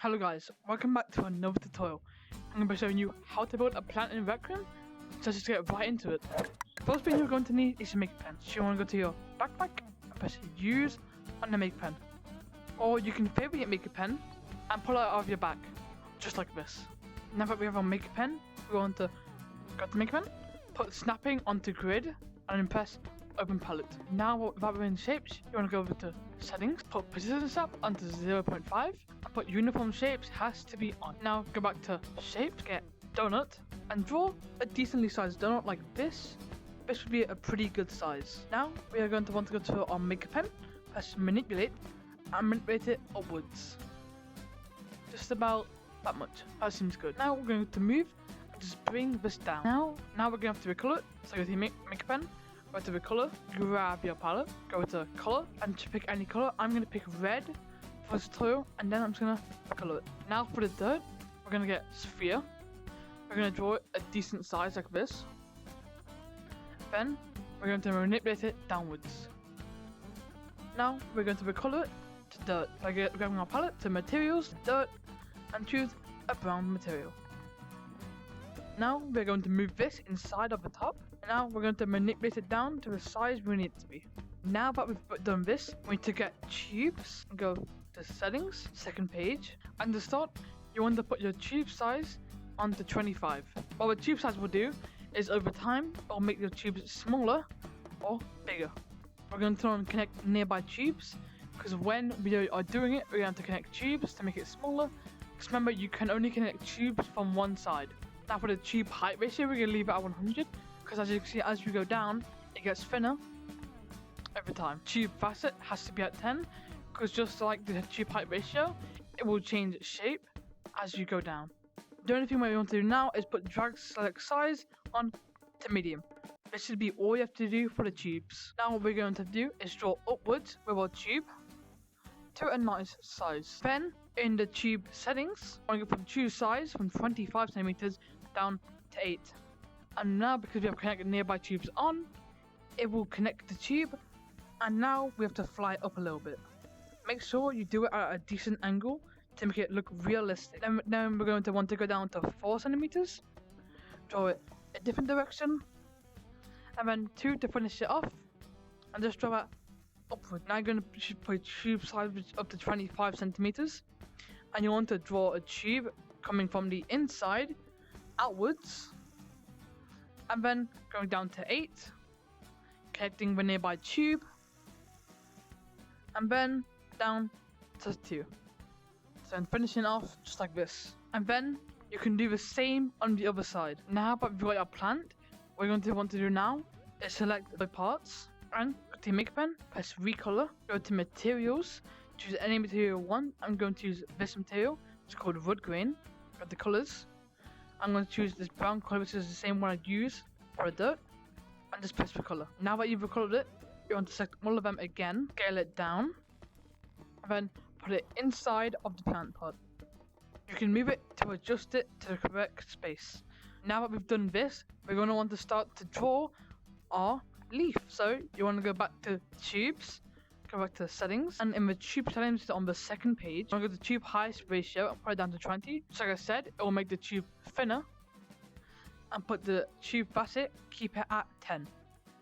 Hello guys, welcome back to another tutorial. I'm going to be showing you how to build a plant in recroom, so let's just get right into it. The first thing you're going to need is your make pen. So you want to go to your backpack and press use on the make pen. Or you can favorite make a pen and pull it out of your bag, just like this. Now that we have our make pen, we want to go to make pen, put snapping onto grid, and then press open palette. Now that we're in shapes, you want to go over to settings, put precision snap onto 0.5, and put uniform shapes has to be on. Now go back to shapes, get donut, and draw a decently sized donut like this. This would be a pretty good size. Now we are going to want to go to our make pen, press manipulate, and manipulate it upwards. Just about that much. That seems good. Now we're going to move and just bring this down. Now we're going to have to recolor it. So go to your make pen, go to the color, grab your palette, go to color, and to pick any color. I'm going to pick red for this tutorial, and then I'm just going to color it. Now for the dirt, we're going to get sphere. We're going to draw it a decent size like this. Then we're going to manipulate it downwards. Now we're going to recolor it to dirt by grabbing our palette to materials, dirt, and choose a brown material. Now we're going to move this inside of the top, and now we're going to manipulate it down to the size we need it to be. Now that we've done this, we need to get tubes and go to settings, second page, and to start, you want to put your tube size onto 25. What the tube size will do is over time, it'll make your tubes smaller or bigger. We're going to turn on connect nearby tubes, because when we are doing it, we're going to connect tubes to make it smaller. Because remember, you can only connect tubes from one side. Now for the tube height ratio, we're going to leave it at 100, because as you can see, as we go down, it gets thinner every time. Tube facet has to be at 10, because just like the tube height ratio, it will change its shape as you go down. The only thing we want to do now is put drag select size on to medium. This should be all you have to do for the tubes. Now what we're going to do is draw upwards with our tube to a nice size. Then in the tube settings, I'm going to put the tube size from 25 centimeters down to 8. And now because we have connected nearby tubes on, it will connect the tube, and now we have to fly up a little bit. Make sure you do it at a decent angle to make it look realistic. Then we're going to want to go down to 4 centimeters, draw it a different direction, and then 2 to finish it off, and just draw it upward. Now you're going to put tube size up to 25 centimeters, and you want to draw a tube coming from the inside outwards, and then going down to 8, connecting the nearby tube, and then down to 2. So then finishing off just like this. And then you can do the same on the other side. Now that we've got our plant, what we're going to want to do now is select the parts and go to make pen, press recolor, go to materials, choose any material you want. I'm going to use this material, it's called wood grain. Go to colors, I'm going to choose this brown color, which is the same one I'd use for a dirt, and just press recolor. Now that you've recolored it, you want to select all of them again, scale it down, and then put it inside of the plant pot. You can move it to adjust it to the correct space. Now that we've done this, we're going to want to start to draw our leaf. So you want to go back to tubes, go back to settings, and in the tube settings on the second page, I'm going to go to tube height ratio and put it down to 20. So like I said, it will make the tube thinner, and put the tube facet, keep it at 10.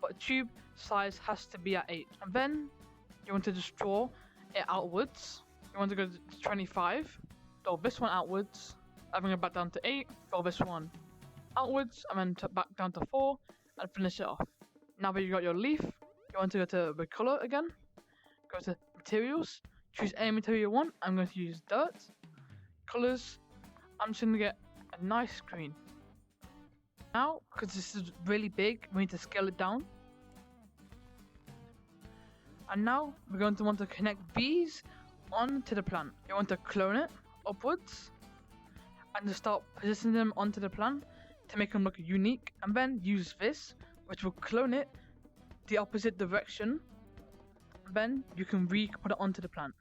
But tube size has to be at 8. And then you want to just draw it outwards. You want to go to 25, draw this one outwards, and then go back down to 8, draw this one outwards, and then back down to 4, and finish it off. Now that you got your leaf, you want to go to the color again, go to materials, choose any material you want. I'm going to use dirt, colors, I'm just going to get a nice green. Now, because this is really big, we need to scale it down. And now we're going to want to connect these onto the plant. You want to clone it upwards and to start positioning them onto the plant to make them look unique, and then use this, which will clone it the opposite direction. And then you can put it onto the plant,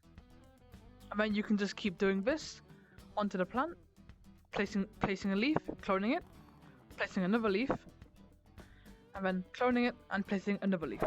and then you can just keep doing this onto the plant, placing a leaf, cloning it, placing another leaf, and then cloning it and placing another leaf.